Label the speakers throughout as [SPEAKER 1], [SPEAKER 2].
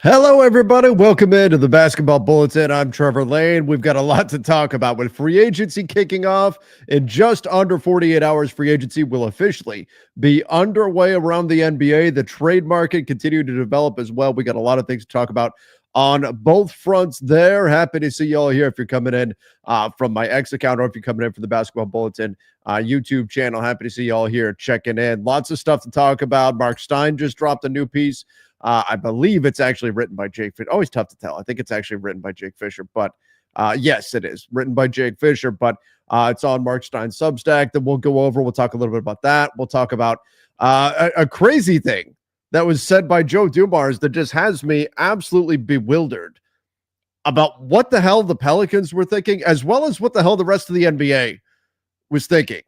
[SPEAKER 1] Hello, everybody. Welcome into the Basketball Bulletin. I'm Trevor Lane. We've got a lot to talk about with free agency kicking off in just under 48 hours. Free agency will officially be underway around the NBA. The trade market continued to develop as well. We got a lot of things to talk about on both fronts there. Happy to see you all here if you're coming in from my X account or if you're coming in from the Basketball Bulletin YouTube channel. Happy to see you all here checking in. Lots of stuff to talk about. Mark Stein just dropped a new piece. I believe it's actually written by Jake Fisher. Always tough to tell. I think it's actually written by Jake Fisher, but yes, it is written by Jake Fisher, but it's on Mark Stein's Substack that we'll go over. We'll talk a little bit about that. We'll talk about a crazy thing that was said by Joe Dumars that just has me absolutely bewildered about what the hell the Pelicans were thinking, as well as what the hell the rest of the NBA was thinking.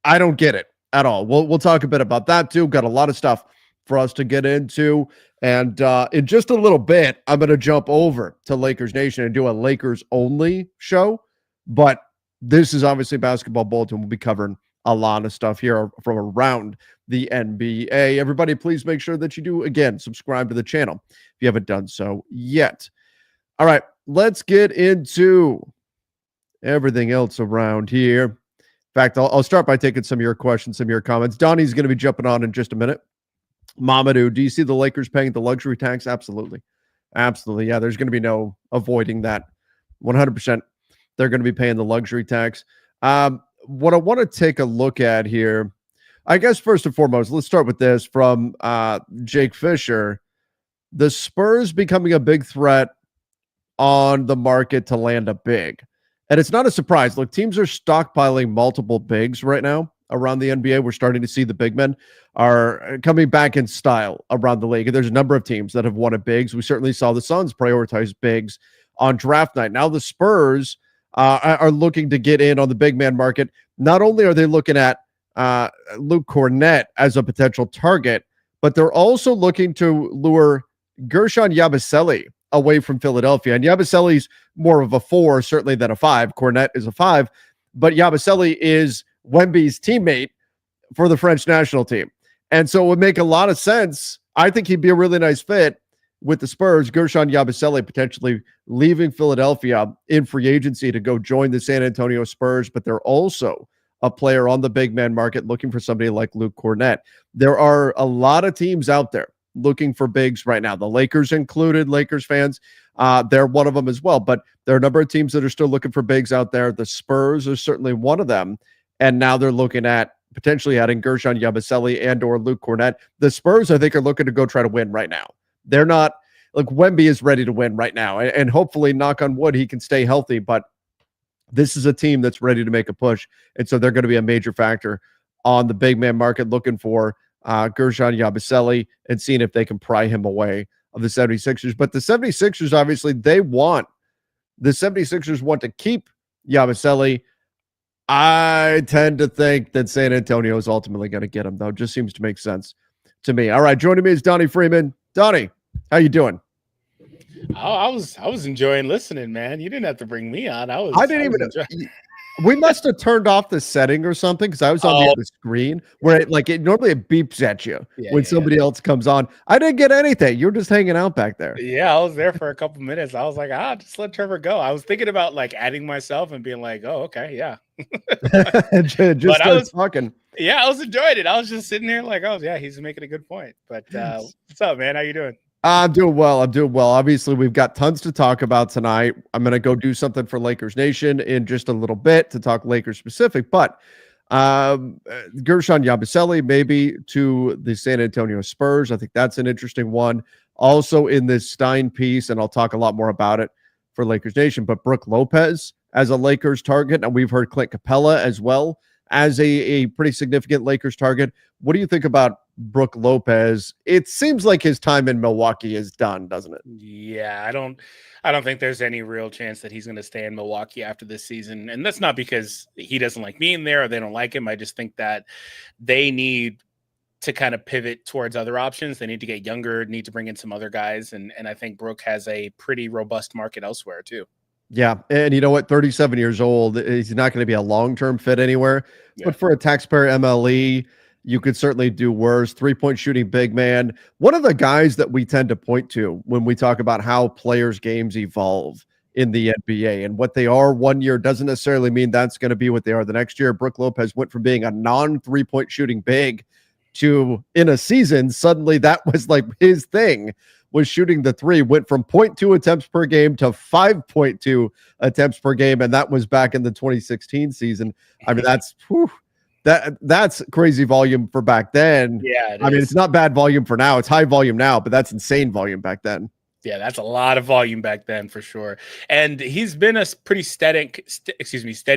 [SPEAKER 1] I don't get it at all. We'll talk a bit about that too. Got a lot of stuff for us to get into. And in just a little bit, I'm going to jump over to Lakers Nation and do a Lakers only show. But this is obviously Basketball Bulletin. We'll be covering a lot of stuff here from around the NBA. Everybody, please make sure that you do, again, subscribe to the channel if you haven't done so yet. All right, let's get into everything else around here. In fact, I'll start by taking some of your questions, some of your comments. Donnie's going to be jumping on in just a minute. Mamadou, do you see the Lakers paying the luxury tax? Absolutely. Absolutely. Yeah, there's going to be no avoiding that. 100%. They're going to be paying the luxury tax. What I want to take a look at here, I guess first and foremost, let's start with this from Jake Fisher. The Spurs becoming a big threat on the market to land a big. And it's not a surprise. Look, teams are stockpiling multiple bigs right now around the NBA. We're starting to see the big men are coming back in style around the league. And there's a number of teams that have wanted bigs. We certainly saw the Suns prioritize bigs on draft night. Now the Spurs are looking to get in on the big man market. Not only are they looking at Luke Cornett as a potential target, but they're also looking to lure Gershon Yabusele away from Philadelphia. And Yabusele's more of a 4, certainly, than a 5. Cornett is a 5, but Yabusele is Wemby's teammate for the French national team. And so it would make a lot of sense. I think he'd be a really nice fit with the Spurs. Gershon Yabusele potentially leaving Philadelphia in free agency to go join the San Antonio Spurs, but they're also a player on the big man market looking for somebody like Luke Cornett. There are a lot of teams out there looking for bigs right now. The Lakers included, Lakers fans, they're one of them as well. But there are a number of teams that are still looking for bigs out there. The Spurs are certainly one of them. And now they're looking at potentially adding Gershon Yabusele and or Luke Cornett. The Spurs, I think, are looking to go try to win right now. They're not, like, Wemby is ready to win right now. And hopefully, knock on wood, he can stay healthy. But this is a team that's ready to make a push. And so they're going to be a major factor on the big man market, looking for Gershon Yabusele and seeing if they can pry him away of the 76ers. But the 76ers, obviously, the 76ers want to keep Yabusele. I tend to think that San Antonio is ultimately going to get him, though. It just seems to make sense to me. All right, joining me is Donnie Freeman. Donnie, how you doing?
[SPEAKER 2] Oh, I was enjoying listening, man. You didn't have to bring me on.
[SPEAKER 1] I didn't even. We must have turned off the setting or something because I was on the other screen where it normally it beeps at you when somebody else comes on. I didn't get anything. You were just hanging out back there.
[SPEAKER 2] Yeah, I was there for a couple minutes. I was like, just let Trevor go. I was thinking about like adding myself and being like, oh, okay, yeah.
[SPEAKER 1] just
[SPEAKER 2] I was
[SPEAKER 1] talking.
[SPEAKER 2] Yeah, I was enjoying it. I was just sitting there like, oh yeah, he's making a good point. But what's up, man? How you doing?
[SPEAKER 1] I'm doing well. Obviously, we've got tons to talk about tonight. I'm going to go do something for Lakers Nation in just a little bit to talk Lakers specific, but Gershon Yabusele maybe to the San Antonio Spurs. I think that's an interesting one. Also in this Stein piece, and I'll talk a lot more about it for Lakers Nation, but Brook Lopez as a Lakers target, and we've heard Clint Capella as well as a pretty significant Lakers target. What do you think about Brook Lopez? It seems like his time in Milwaukee is done, doesn't it?
[SPEAKER 2] Yeah, I don't think there's any real chance that he's going to stay in Milwaukee after this season. And that's not because he doesn't like being there or they don't like him. I just think that they need to kind of pivot towards other options. They need to get younger, need to bring in some other guys. And I think Brook has a pretty robust market elsewhere too.
[SPEAKER 1] Yeah, and you know what? 37 years old. He's not going to be a long-term fit anywhere. Yeah. But for a taxpayer MLE, You could certainly do worse. 3-point shooting big man. One of the guys that we tend to point to when we talk about how players' games evolve in the NBA and what they are one year doesn't necessarily mean that's going to be what they are the next year. Brook Lopez went from being a non-3-point shooting big to, in a season, suddenly that was like his thing, was shooting the three, went from 0.2 attempts per game to 5.2 attempts per game. And that was back in the 2016 season. I mean, that's crazy volume for back then.
[SPEAKER 2] Yeah,
[SPEAKER 1] I mean, it's not bad volume for now. It's high volume now, but that's insane volume back then.
[SPEAKER 2] Yeah, that's a lot of volume back then for sure. And he's been a pretty steady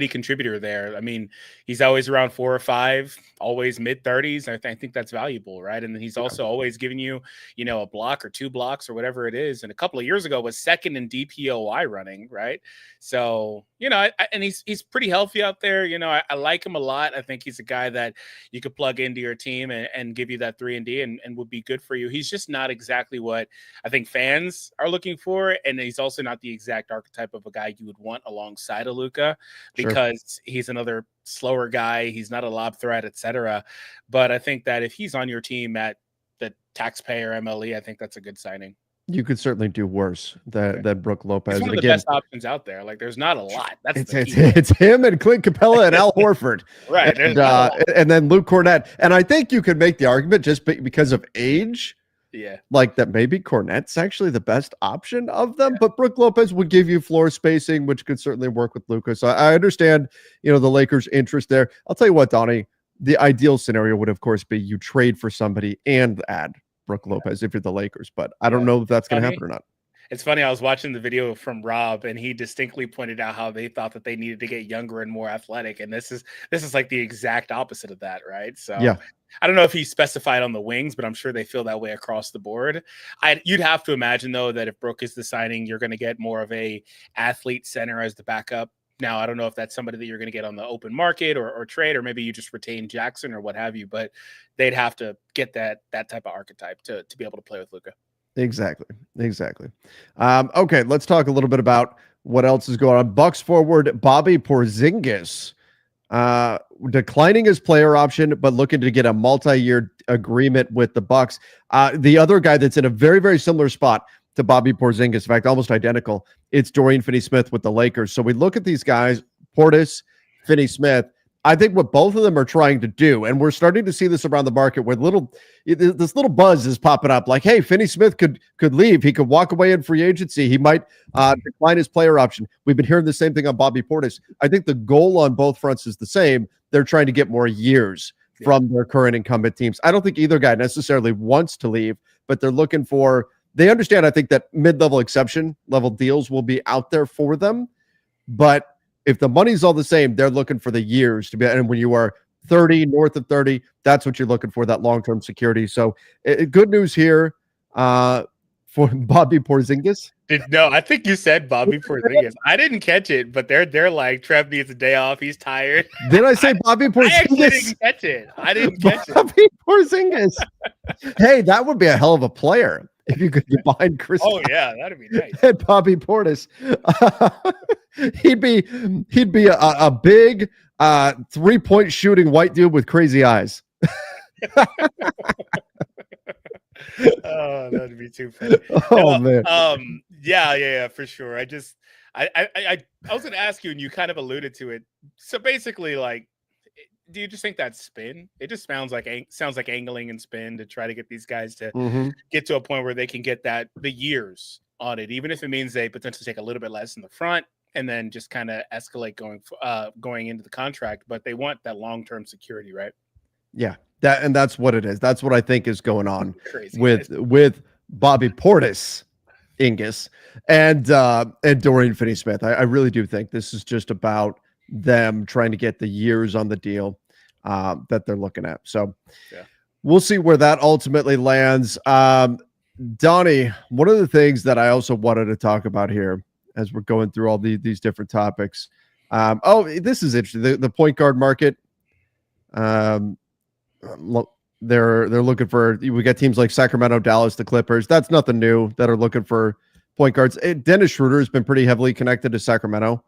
[SPEAKER 2] contributor there. I mean, he's always around 4 or 5, always mid 30s. I think that's valuable, right? And then he's also always giving you, a block or 2 blocks or whatever it is. And a couple of years ago was second in DPOY running, right? So, and he's pretty healthy out there. I like him a lot. I think he's a guy that you could plug into your team and give you that 3-and-D and would be good for you. He's just not exactly what I think fans are looking for, and he's also not the exact archetype of a guy you would want alongside of Luka because he's another slower guy. He's not a lob threat, etc. But I think that if he's on your team at the taxpayer MLE, I think that's a good signing.
[SPEAKER 1] You could certainly do worse than Brook Lopez.
[SPEAKER 2] He's one of the best options out there. Like, there's not a lot.
[SPEAKER 1] It's him and Clint Capella and Al Horford,
[SPEAKER 2] right?
[SPEAKER 1] And then Luke Cornett. And I think you could make the argument just because of age.
[SPEAKER 2] Yeah,
[SPEAKER 1] like that maybe Cornette's actually the best option of them, but Brook Lopez would give you floor spacing, which could certainly work with Luka. So I understand, the Lakers' interest there. I'll tell you what, Donnie, the ideal scenario would, of course, be you trade for somebody and add Brook Lopez if you're the Lakers, but I don't know if that's going to happen or not.
[SPEAKER 2] It's funny. I was watching the video from Rob, and he distinctly pointed out how they thought that they needed to get younger and more athletic, and this is like the exact opposite of that, right? So
[SPEAKER 1] yeah.
[SPEAKER 2] I don't know if he specified on the wings, but I'm sure they feel that way across the board. You'd have to imagine, though, that if Brook is the signing, you're going to get more of a athlete center as the backup. Now, I don't know if that's somebody that you're going to get on the open market or trade, or maybe you just retain Jackson or what have you, but they'd have to get that type of archetype to be able to play with Luka.
[SPEAKER 1] Exactly. Okay, let's talk a little bit about what else is going on. Bucks forward Bobby Porzingis declining his player option, but looking to get a multi-year agreement with the Bucks. The other guy that's in a very, very similar spot to Bobby Porzingis, in fact, almost identical, it's Dorian Finney-Smith with the Lakers. So we look at these guys, Portis, Finney-Smith. I think what both of them are trying to do, and we're starting to see this around the market where this little buzz is popping up like, hey, Finney-Smith could leave. He could walk away in free agency. He might decline his player option. We've been hearing the same thing on Bobby Portis. I think the goal on both fronts is the same. They're trying to get more years from their current incumbent teams. I don't think either guy necessarily wants to leave, but they're looking for, they understand, I think, that mid-level exception level deals will be out there for them. But if the money's all the same, they're looking for the years to be. And when you are 30, north of 30, that's what you're looking for, that long-term security. So good news here for Bobby Porzingis.
[SPEAKER 2] No, I think you said Bobby Porzingis. I didn't catch it, but they're like, Trev needs a day off. He's tired.
[SPEAKER 1] Did I say Bobby Porzingis?
[SPEAKER 2] I actually didn't catch it. I didn't catch
[SPEAKER 1] Bobby Porzingis. Hey, that would be a hell of a player if you could get behind Chris.
[SPEAKER 2] Oh yeah, that'd be nice.
[SPEAKER 1] And Bobby Portis. He'd be a big 3-point shooting white dude with crazy eyes.
[SPEAKER 2] Oh, that'd be too funny.
[SPEAKER 1] Oh man.
[SPEAKER 2] Yeah, for sure. I was gonna ask you, and you kind of alluded to it. So basically, like, do you just think that's spin? It just sounds like angling and spin to try to get these guys to get to a point where they can get the years on it, even if it means they potentially take a little bit less in the front and then just kind of escalate going into the contract. But they want that long-term security, right?
[SPEAKER 1] Yeah, that's what it is. That's what I think is going on with Bobby Portis, Ingus, and Dorian Finney-Smith. I really do think this is just about them trying to get the years on the deal that they're looking at. So we'll see where that ultimately lands. Donnie, one of the things that I also wanted to talk about here as we're going through all these different topics. This is interesting. The point guard market. They're looking for, we got teams like Sacramento, Dallas, the Clippers. That's nothing new that are looking for point guards. Dennis Schroeder has been pretty heavily connected to Sacramento.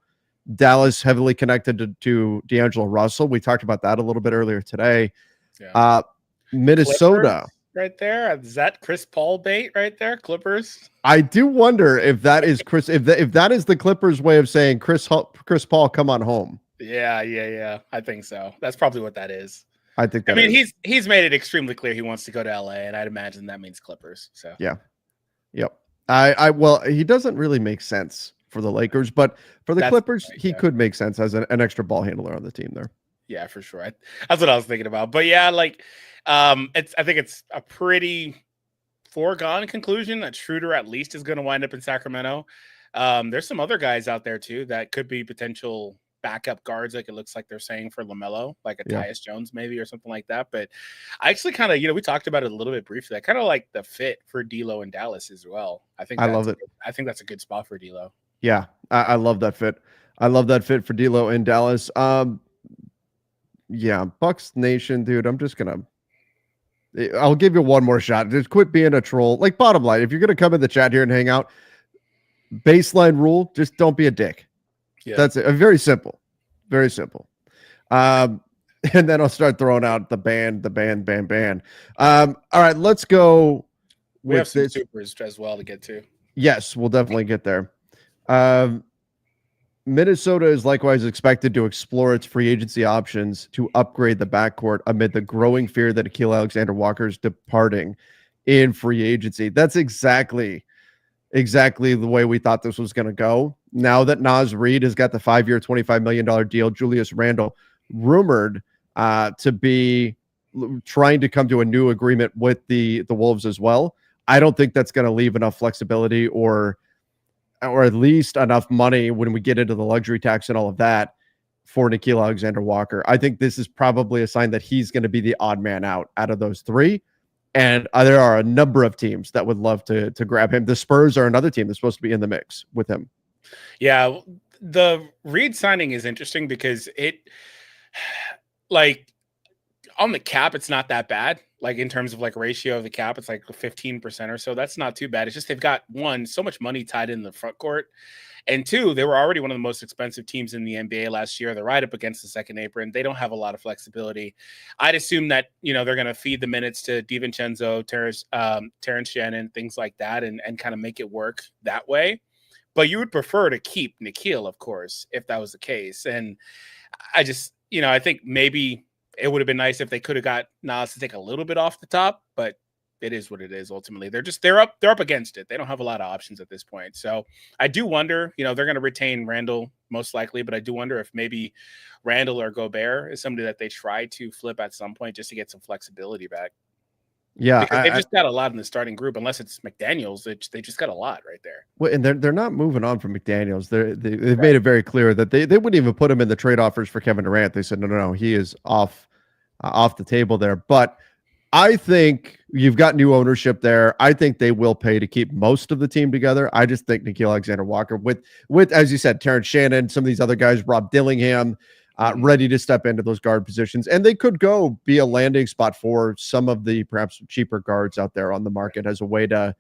[SPEAKER 1] Dallas heavily connected to D'Angelo Russell. We talked about that a little bit earlier today.
[SPEAKER 2] Yeah.
[SPEAKER 1] Uh, Minnesota.
[SPEAKER 2] Clippers right there. Is that Chris Paul bait right there? Clippers.
[SPEAKER 1] I do wonder if that is Chris. If that is the Clippers' way of saying Chris Paul, come on home.
[SPEAKER 2] Yeah. I think so. That's probably what that is.
[SPEAKER 1] I think
[SPEAKER 2] I
[SPEAKER 1] that
[SPEAKER 2] mean,
[SPEAKER 1] is.
[SPEAKER 2] he's made it extremely clear he wants to go to LA, and I'd imagine that means Clippers. So
[SPEAKER 1] Yeah. Yep. Well, he doesn't really make sense for the Lakers, but for the Clippers, he could make sense as an extra ball handler on the team there.
[SPEAKER 2] Yeah, for sure. That's what I was thinking about. But yeah, like, I think it's a pretty foregone conclusion that Schroeder at least is going to wind up in Sacramento. There's some other guys out there too that could be potential backup guards, like it looks like they're saying for LaMelo, like a Tyus Jones maybe or something like that. But I actually kind of, we talked about it a little bit briefly. I kind of like the fit for D'Lo in Dallas as well. I love it. I think that's a good spot for D'Lo.
[SPEAKER 1] Yeah, I love that fit. I love that fit for D'Lo in Dallas. Yeah, Bucks Nation, dude. I'll give you one more shot. Just quit being a troll. Like, bottom line, if you're gonna come in the chat here and hang out, baseline rule: just don't be a dick. Yeah. That's it. Very simple. Very simple. And then I'll start throwing out the ban. All right, let's go.
[SPEAKER 2] We have some supers as well to get to.
[SPEAKER 1] Yes, we'll definitely get there. Minnesota is likewise expected to explore its free agency options to upgrade the backcourt amid the growing fear that Nickeil Alexander-Walker is departing in free agency. That's exactly the way we thought this was going to go. Now that Naz Reid has got the 5-year, $25 million deal, Julius Randle rumored to be trying to come to a new agreement with the Wolves as well. I don't think that's going to leave enough flexibility or at least enough money when we get into the luxury tax and all of that for Nickeil Alexander-Walker. I think this is probably a sign that he's going to be the odd man out of those three. And there are a number of teams that would love to grab him. The Spurs are another team that's supposed to be in the mix with him.
[SPEAKER 2] Yeah, the Reed signing is interesting because it, like, on the cap, it's not that bad. Like, in terms of like ratio of the cap, it's like 15% or so. That's not too bad. It's just they've got, one, so much money tied in the front court. And two, they were already one of the most expensive teams in the NBA last year. They're right up against the second apron. They don't have a lot of flexibility. I'd assume that, they're going to feed the minutes to DiVincenzo, Terrence Shannon, things like that, and kind of make it work that way. But you would prefer to keep Nickeil, of course, if that was the case. And I just, I think maybe it would have been nice if they could have got Nas to take a little bit off the top, but it is what it is. Ultimately, they're up against it. They don't have a lot of options at this point. So I do wonder, they're going to retain Randall most likely, but I do wonder if maybe Randall or Gobert is somebody that they try to flip at some point just to get some flexibility back.
[SPEAKER 1] Yeah,
[SPEAKER 2] because they've just got a lot in the starting group. Unless it's McDaniels, they just got a lot right there.
[SPEAKER 1] Well, and they're not moving on from McDaniels. They've made it very clear that they wouldn't even put him in the trade offers for Kevin Durant. They said no, he is off the table there. But I think you've got new ownership there. I think they will pay to keep most of the team together. I just think Nickeil Alexander-Walker with as you said, Terrence Shannon, some of these other guys, Rob Dillingham, ready to step into those guard positions. And they could go be a landing spot for some of the perhaps cheaper guards out there on the market as a way to,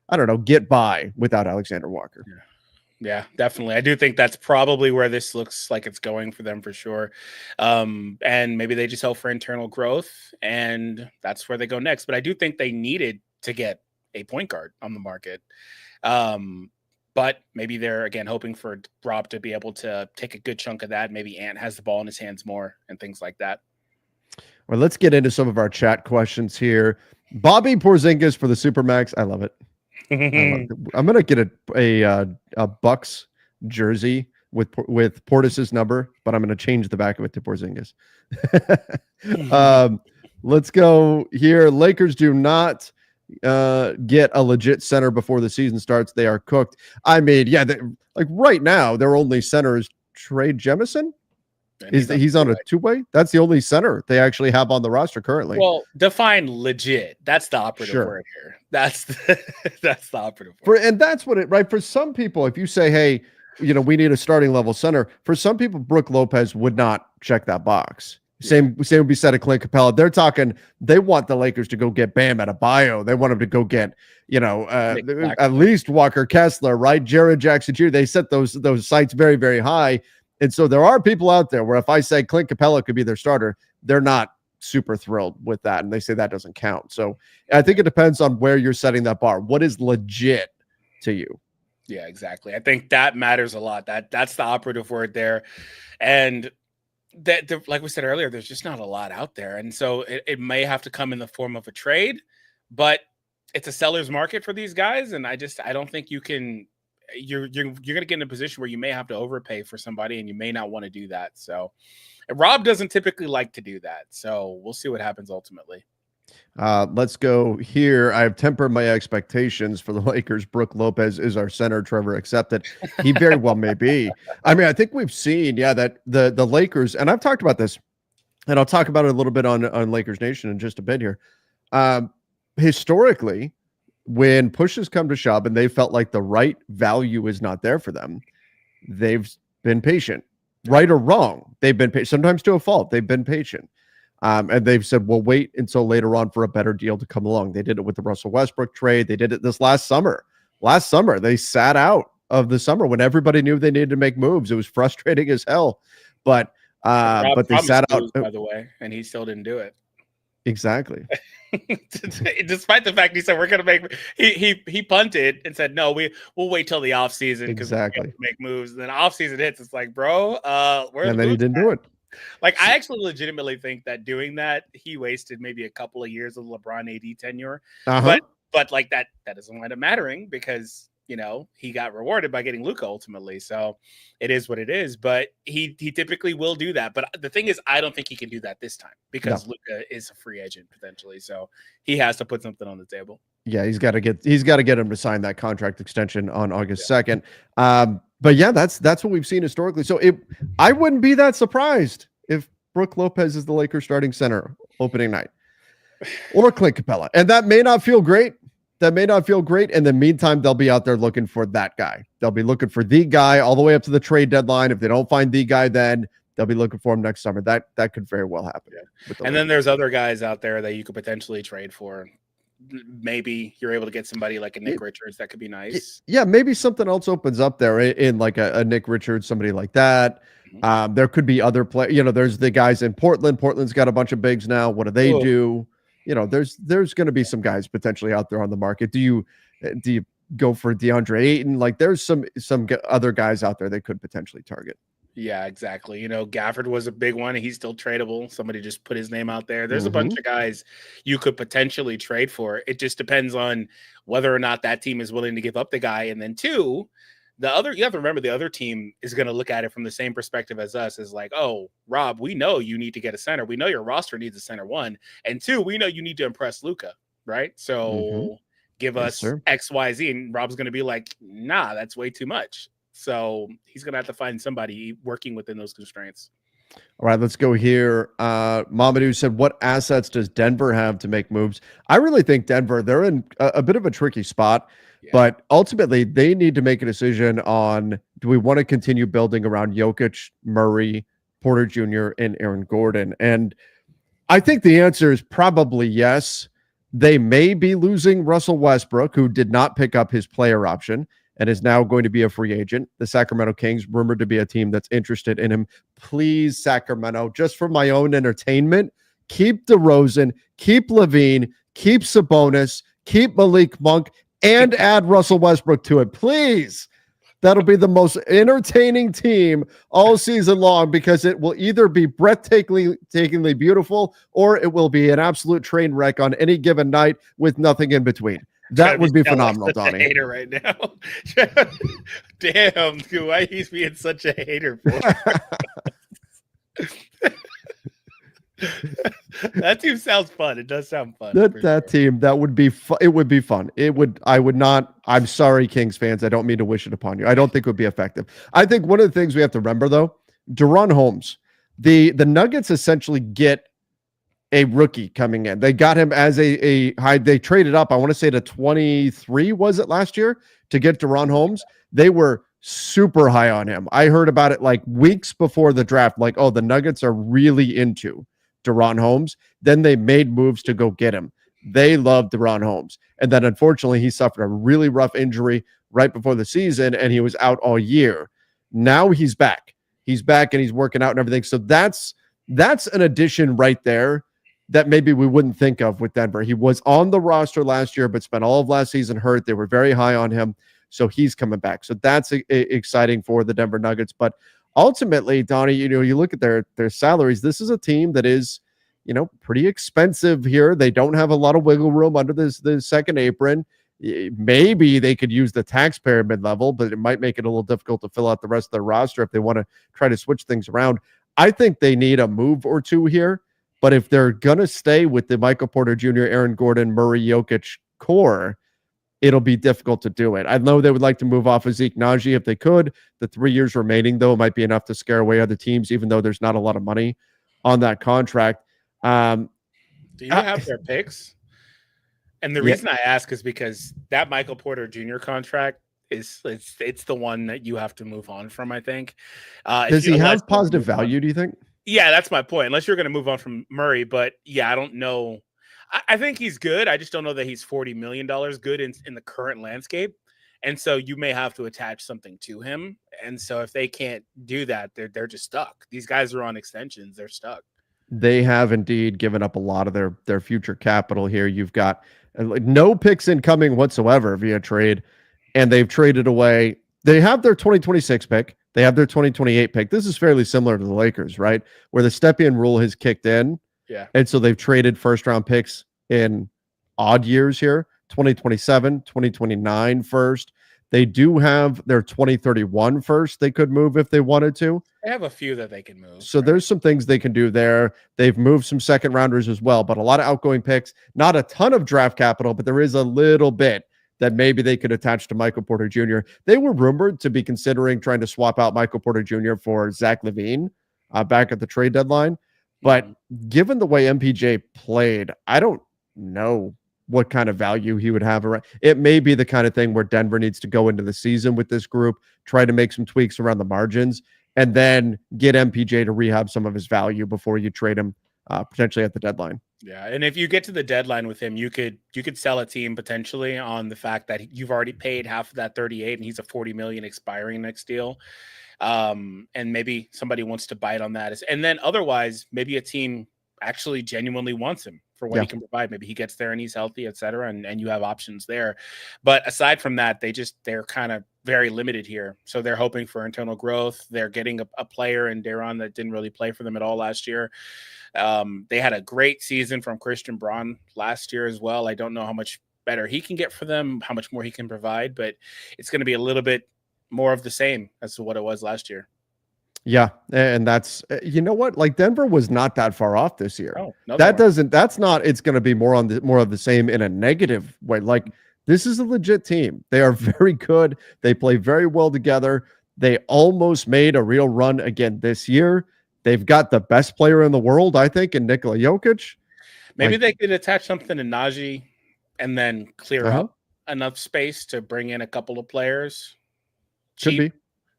[SPEAKER 1] I don't know, get by without Alexander-Walker.
[SPEAKER 2] Yeah, definitely. I do think that's probably where this looks like it's going for them for sure. And maybe they just hope for internal growth, and that's where they go next. But I do think they needed to get a point guard on the market. But maybe they're, again, hoping for Rob to be able to take a good chunk of that. Maybe Ant has the ball in his hands more and things like that.
[SPEAKER 1] Well, let's get into some of our chat questions here. Bobby Porzingis for the Supermax. I love it. I'm gonna get a Bucks jersey with Portis's number, but I'm gonna change the back of it to Porzingis. Let's go here. Lakers do not get a legit center before the season starts. They are cooked. I mean, yeah, like right now, their only center is Trey Jemison. He's on a two-way? That's the only center they actually have on the roster currently.
[SPEAKER 2] Well, define legit. That's the operative word here. That's the operative word.
[SPEAKER 1] And that's what right? For some people, if you say, hey, we need a starting level center, for some people, Brook Lopez would not check that box. Same would be said of Clint Capella. They're talking, they want the Lakers to go get Bam Adebayo. They want him to go get, at least Walker Kessler, right? Jared Jackson Jr. They set those sights very, very high. And so there are people out there where if I say Clint Capella could be their starter, they're not super thrilled with that, and they say that doesn't count. So I think it depends on where you're setting that bar. What is legit to you?
[SPEAKER 2] Yeah, exactly. I think that matters a lot. That's the operative word there. And like we said earlier, there's just not a lot out there. And so it may have to come in the form of a trade, but it's a seller's market for these guys. And I don't think you can, you're going to get in a position where you may have to overpay for somebody and you may not want to do that. So Rob doesn't typically like to do that. So we'll see what happens ultimately.
[SPEAKER 1] Let's go here. I have tempered my expectations for the Lakers. Brook Lopez is our center. Trevor accepted. He very well may be. I mean, I think we've seen, that the Lakers, and I've talked about this, and I'll talk about it a little bit on Lakers Nation in just a bit here. Historically, when pushes come to shove and they felt like the right value is not there for them, they've been patient, right or wrong. They've been patient, sometimes to a fault. They've been patient. And they've said, well, wait until later on for a better deal to come along. They did it with the Russell Westbrook trade. They did it this last summer. Last summer, they sat out of the summer when everybody knew they needed to make moves. It was frustrating as hell. But they sat out,
[SPEAKER 2] by the way, and he still didn't do it.
[SPEAKER 1] Exactly.
[SPEAKER 2] Despite the fact he said we're going to make, he punted and said no, we'll wait till the off season because we have to make moves. And then off season hits, it's like, bro,
[SPEAKER 1] and then he didn't do it.
[SPEAKER 2] Like, I actually legitimately think that doing that, he wasted maybe a couple of years of LeBron AD tenure. But like that doesn't wind up mattering because, he got rewarded by getting Luka ultimately. So it is what it is. But he typically will do that. But the thing is, I don't think he can do that this time because Luka is a free agent potentially. So he has to put something on the table.
[SPEAKER 1] Yeah, he's got to get him to sign that contract extension on August 2nd. But yeah, that's what we've seen historically. So I wouldn't be that surprised if Brook Lopez is the Lakers starting center opening night or Clint Capella. And that may not feel great. In the meantime, they'll be out there looking for that guy. They'll be looking for the guy all the way up to the trade deadline. If they don't find the guy, then they'll be looking for him next summer. That could very well happen.
[SPEAKER 2] Yeah. And then there's other guys out there that you could potentially trade for. Maybe you're able to get somebody like a Nick Richards. That could be nice.
[SPEAKER 1] Yeah, maybe something else opens up there in like a Nick Richards, somebody like that. There could be other players. There's the guys in Portland. Portland's got a bunch of bigs now. What do they do? There's going to be some guys potentially out there on the market. Do you go for DeAndre Ayton? Like, there's some other guys out there they could potentially target.
[SPEAKER 2] Yeah, exactly. Gafford was a big one. He's still tradable. Somebody just put his name out there. There's a bunch of guys you could potentially trade for. It just depends on whether or not that team is willing to give up the guy. And then two, you have to remember the other team is going to look at it from the same perspective as us, is like, oh, Rob, we know you need to get a center. We know your roster needs a center, one. And two, we know you need to impress Luka, right? So give us X, Y, Z. And Rob's going to be like, nah, that's way too much. So he's going to have to find somebody working within those constraints.
[SPEAKER 1] All right, let's go here. Mamadou said, what assets does Denver have to make moves? I really think Denver, they're in a bit of a tricky spot. Yeah. But ultimately, they need to make a decision on, do we want to continue building around Jokic, Murray, Porter Jr., and Aaron Gordon? And I think the answer is probably yes. They may be losing Russell Westbrook, who did not pick up his player option and is now going to be a free agent. The Sacramento Kings rumored to be a team that's interested in him. Please, Sacramento, just for my own entertainment, keep DeRozan, keep Levine, keep Sabonis, keep Malik Monk, and add Russell Westbrook to it, please. That'll be the most entertaining team all season long, because it will either be breathtakingly beautiful or it will be an absolute train wreck on any given night with nothing in between. That would be phenomenal, Donnie.
[SPEAKER 2] Hater right now. Damn, dude, why he's being such a hater for? That team sounds fun. It does sound fun.
[SPEAKER 1] That team, that would be fun. It would be fun. I'm sorry, Kings fans. I don't mean to wish it upon you. I don't think it would be effective. I think one of the things we have to remember, though, De'Ron Holmes, the Nuggets essentially get a rookie coming in. They got him as a high. They traded up, I want to say to 23, was it last year, to get De'Ron Holmes. They were super high on him. I heard about it like weeks before the draft, like, oh, the Nuggets are really into De'Ron Holmes. Then they made moves to go get him. They loved De'Ron Holmes. And then unfortunately, he suffered a really rough injury right before the season, and he was out all year. Now he's back. He's back and he's working out and everything. So that's an addition right there that maybe we wouldn't think of with Denver. He was on the roster last year, but spent all of last season hurt. They were very high on him. So he's coming back. So that's exciting for the Denver Nuggets. But ultimately, Donnie, you look at their salaries. This is a team that is, pretty expensive here. They don't have a lot of wiggle room under the second apron. Maybe they could use the taxpayer mid-level, but it might make it a little difficult to fill out the rest of their roster if they want to try to switch things around. I think they need a move or two here. But if they're going to stay with the Michael Porter Jr., Aaron Gordon, Murray, Jokic core, it'll be difficult to do it. I know they would like to move off of Zeke Naji if they could. The 3 years remaining, though, might be enough to scare away other teams, even though there's not a lot of money on that contract.
[SPEAKER 2] Do you have their picks? And the reason I ask is because that Michael Porter Jr. contract it's the one that you have to move on from, I think.
[SPEAKER 1] Does he have positive value, do you think?
[SPEAKER 2] Yeah, that's my point. Unless you're going to move on from Murray, but yeah, I don't know. I think he's good. I just don't know that he's $40 million good in the current landscape. And so you may have to attach something to him. And so if they can't do that, they're just stuck. These guys are on extensions. They're stuck.
[SPEAKER 1] They have indeed given up a lot of their future capital here. You've got no picks incoming whatsoever via trade, and they've traded away. They have their 2026 pick. They have their 2028 pick. This is fairly similar to the Lakers, right? Where the step-in rule has kicked in.
[SPEAKER 2] Yeah.
[SPEAKER 1] And so they've traded first-round picks in odd years here, 2027, 2029 first. They do have their 2031 first they could move if they wanted to.
[SPEAKER 2] They have a few that they can move.
[SPEAKER 1] So there's some things they can do there. They've moved some second rounders as well, but a lot of outgoing picks, not a ton of draft capital, but there is a little bit that maybe they could attach to Michael Porter Jr. They were rumored to be considering trying to swap out Michael Porter Jr. for Zach LaVine back at the trade deadline. But given the way MPJ played, I don't know what kind of value he would have around. It may be the kind of thing where Denver needs to go into the season with this group, try to make some tweaks around the margins, and then get MPJ to rehab some of his value before you trade him potentially at the deadline.
[SPEAKER 2] Yeah, and if you get to the deadline with him, you could sell a team potentially on the fact that you've already paid half of that 38 and he's a 40 million expiring next deal. And maybe somebody wants to bite on that. And then otherwise, maybe a team actually genuinely wants him for what he can provide. Maybe he gets there and he's healthy, et cetera, and you have options there. But aside from that, they're kind of very limited here. So they're hoping for internal growth. They're getting a player in Deron that didn't really play for them at all last year. They had a great season from Christian Braun last year as well. I don't know how much better he can get for them, how much more he can provide, but it's going to be a little bit more of the same as to what it was last year.
[SPEAKER 1] Yeah, and that's, you know what, like Denver was not that far off this year.
[SPEAKER 2] Oh, no,
[SPEAKER 1] that's not, it's going to be more of the same in a negative way. Like this is a legit team. They are very good. They play very well together. They almost made a real run again this year. They've got the best player in the world, I think, in Nikola Jokic.
[SPEAKER 2] Maybe they could attach something to Najee and then clear up enough space to bring in a couple of players.
[SPEAKER 1] Could be.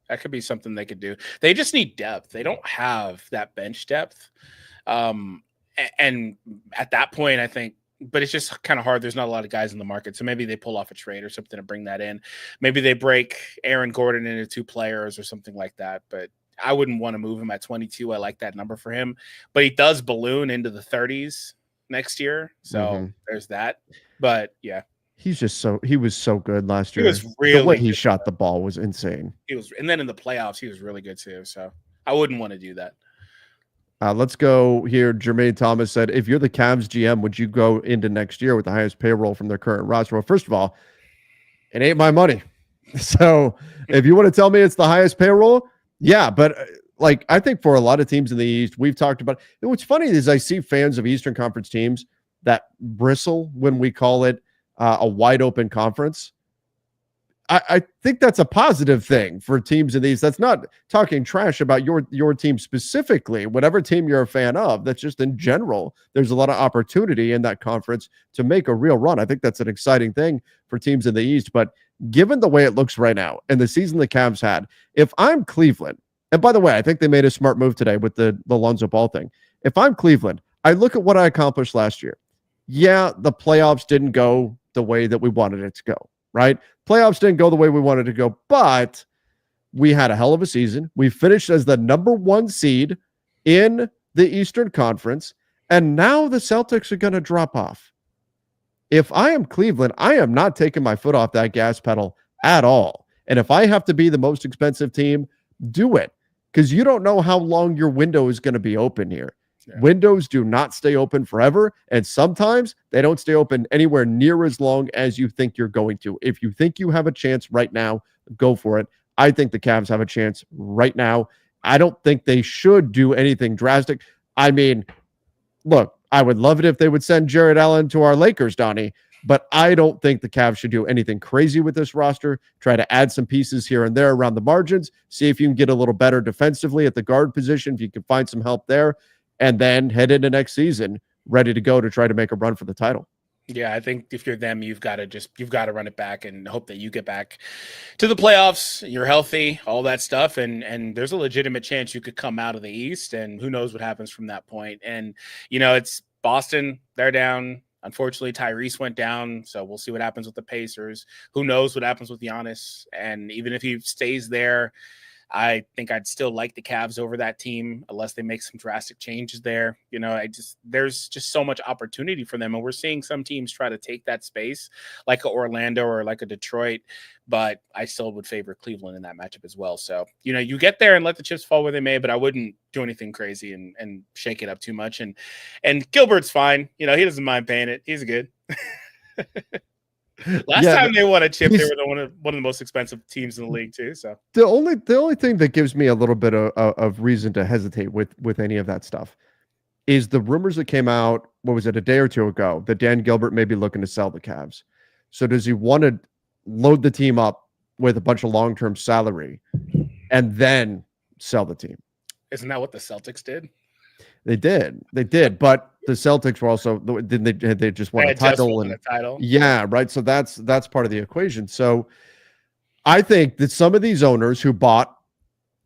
[SPEAKER 2] That could be something they could do. They just need depth. They don't have that bench depth. And at that point, I think, but it's just kind of hard. There's not a lot of guys in the market. So maybe they pull off a trade or something to bring that in. Maybe they break Aaron Gordon into 2 players or something like that. But I wouldn't want to move him at 22. I like that number for him. But he does balloon into the 30s next year. So there's that. But yeah.
[SPEAKER 1] He was so good last year.
[SPEAKER 2] He was really
[SPEAKER 1] the way he shot the ball was insane.
[SPEAKER 2] And then in the playoffs, he was really good too. So I wouldn't want to do that.
[SPEAKER 1] Let's go here. Jermaine Thomas said, if you're the Cavs GM, would you go into next year with the highest payroll from their current roster? Well, first of all, it ain't my money. So if you want to tell me it's the highest payroll, yeah. But like, I think for a lot of teams in the East, we've talked about, and what's funny is I see fans of Eastern Conference teams that bristle when we call it a wide open conference. I think that's a positive thing for teams in these. That's not talking trash about your team specifically, whatever team you're a fan of. That's just in general. There's a lot of opportunity in that conference to make a real run. I think that's an exciting thing for teams in the East. But given the way it looks right now and the season the Cavs had, if I'm Cleveland, and by the way, I think they made a smart move today with the Lonzo Ball thing. If I'm Cleveland, I look at what I accomplished last year. Yeah, the playoffs didn't go the way that we wanted it to go, right? Playoffs didn't go the way we wanted to go, but we had a hell of a season. We finished as the number 1 seed in the Eastern Conference, And now the Celtics are going to drop off. If I am Cleveland, I am not taking my foot off that gas pedal at all. And if I have to be the most expensive team, do it, because you don't know how long your window is going to be open here. Yeah. Windows do not stay open forever, and sometimes they don't stay open anywhere near as long as you think you're going to. If you think you have a chance right now, go for it. I think the Cavs have a chance right now. I don't think they should do anything drastic. I mean, look, I would love it if they would send Jared Allen to our Lakers, Donnie, but I don't think the Cavs should do anything crazy with this roster. Try to add some pieces here and there around the margins. See if you can get a little better defensively at the guard position, if you can find some help there, and then head into next season ready to go to try to make a run for the title.
[SPEAKER 2] Yeah, I think if you're them, you've got to run it back and hope that you get back to the playoffs. You're healthy, all that stuff, and there's a legitimate chance you could come out of the East, and who knows what happens from that point. And it's Boston, they're down. Unfortunately, Tyrese went down, so we'll see what happens with the Pacers. Who knows what happens with Giannis? And even if he stays there, I think I'd still like the Cavs over that team unless they make some drastic changes there. There's just so much opportunity for them. And we're seeing some teams try to take that space like a Orlando or like a Detroit, but I still would favor Cleveland in that matchup as well. So, you get there and let the chips fall where they may, but I wouldn't do anything crazy and shake it up too much. And Gilbert's fine. He doesn't mind paying it. He's good. Last time they won a chip, they were one of the most expensive teams in the league too. So
[SPEAKER 1] the only thing that gives me a little bit of reason to hesitate with any of that stuff is the rumors that came out. What was it, a day or two ago, that Dan Gilbert may be looking to sell the Cavs. So does he want to load the team up with a bunch of long-term salary and then sell the team?
[SPEAKER 2] Isn't that what the Celtics did?
[SPEAKER 1] They did, but the Celtics were also they just won a title. Yeah, right. So that's part of the equation. So I think that some of these owners who bought,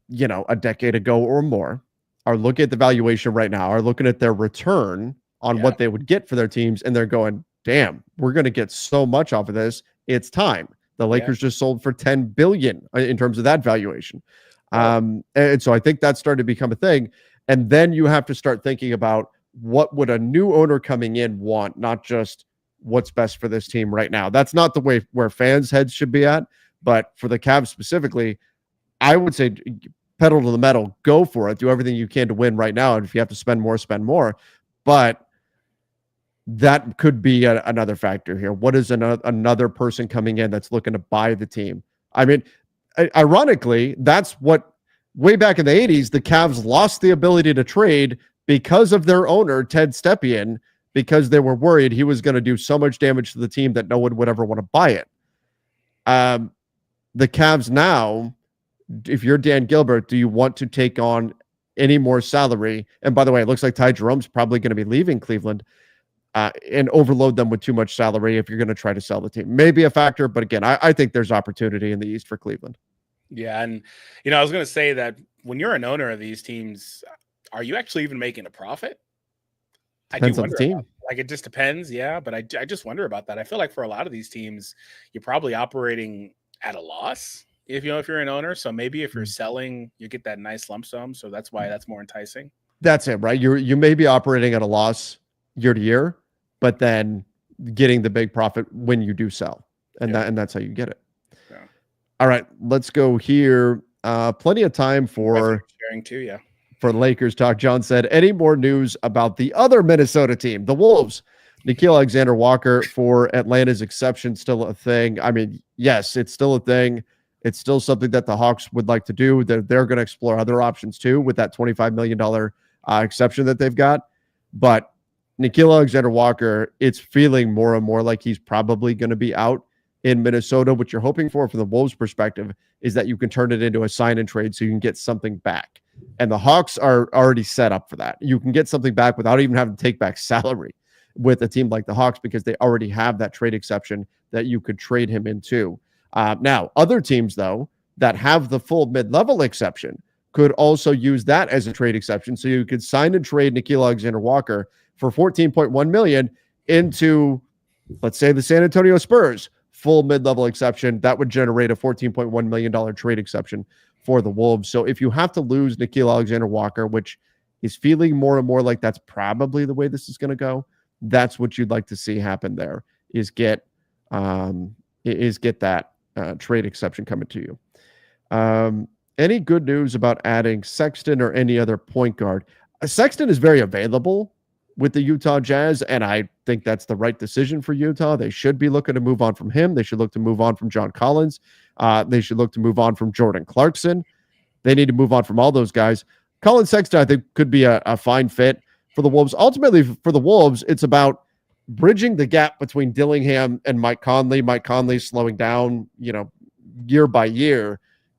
[SPEAKER 1] a decade ago or more are looking at the valuation right now, are looking at their return on what they would get for their teams, and they're going, damn, we're going to get so much off of this. It's time. The Lakers just sold for $10 billion in terms of that valuation. And so I think that started to become a thing. And then you have to start thinking about what would a new owner coming in want, not just what's best for this team right now. That's not the way where fans' heads should be at. But for the Cavs specifically, I would say pedal to the metal, go for it, do everything you can to win right now. And if you have to spend more, spend more. But that could be another factor here. What is another person coming in that's looking to buy the team? I mean, ironically, that's what way back in the 80s, the Cavs lost the ability to trade because of their owner, Ted Stepien, because they were worried he was going to do so much damage to the team that no one would ever want to buy it. The Cavs now, if you're Dan Gilbert, do you want to take on any more salary? And by the way, it looks like Ty Jerome's probably going to be leaving Cleveland and overload them with too much salary if you're going to try to sell the team. Maybe a factor, but again, I think there's opportunity in the East for Cleveland.
[SPEAKER 2] Yeah, and I was going to say that when you're an owner of these teams, are you actually even making a profit?
[SPEAKER 1] Depends on the team.
[SPEAKER 2] Like, it just depends, yeah. But I just wonder about that. I feel like for a lot of these teams, you're probably operating at a loss if you're an owner. So maybe if you're selling, you get that nice lump sum. So that's why that's more enticing.
[SPEAKER 1] That's it, right? You may be operating at a loss year to year, but then getting the big profit when you do sell, and that's how you get it. All right, let's go here. Plenty of time for
[SPEAKER 2] sharing too, yeah.
[SPEAKER 1] For Lakers talk. John said, any more news about the other Minnesota team, the Wolves? Nickeil Alexander-Walker for Atlanta's exception still a thing? I mean, yes, it's still a thing. It's still something that the Hawks would like to do. They're going to explore other options too with that $25 million exception that they've got. But Nickeil Alexander-Walker, it's feeling more and more like he's probably going to be out in Minnesota. What you're hoping for from the Wolves' perspective is that you can turn it into a sign and trade so you can get something back. And the Hawks are already set up for that. You can get something back without even having to take back salary with a team like the Hawks because they already have that trade exception that you could trade him into. Now, other teams, though, that have the full mid-level exception could also use that as a trade exception. So you could sign and trade Nickeil Alexander-Walker for $14.1 million into, let's say, the San Antonio Spurs. Full mid-level exception, that would generate a $14.1 million trade exception for the Wolves. So if you have to lose Nickeil Alexander-Walker, which he's feeling more and more like that's probably the way this is going to go. That's what you'd like to see happen there is get that trade exception coming to you. Any good news about adding Sexton or any other point guard? Sexton is very available with the Utah Jazz, and I think that's the right decision for Utah. They should be looking to move on from him. They should look to move on from John Collins. They should look to move on from Jordan Clarkson. They need to move on from all those guys. Colin Sexton, I think, could be a fine fit for the Wolves. Ultimately, for the Wolves, it's about bridging the gap between Dillingham and Mike Conley. Mike Conley slowing down, year by year.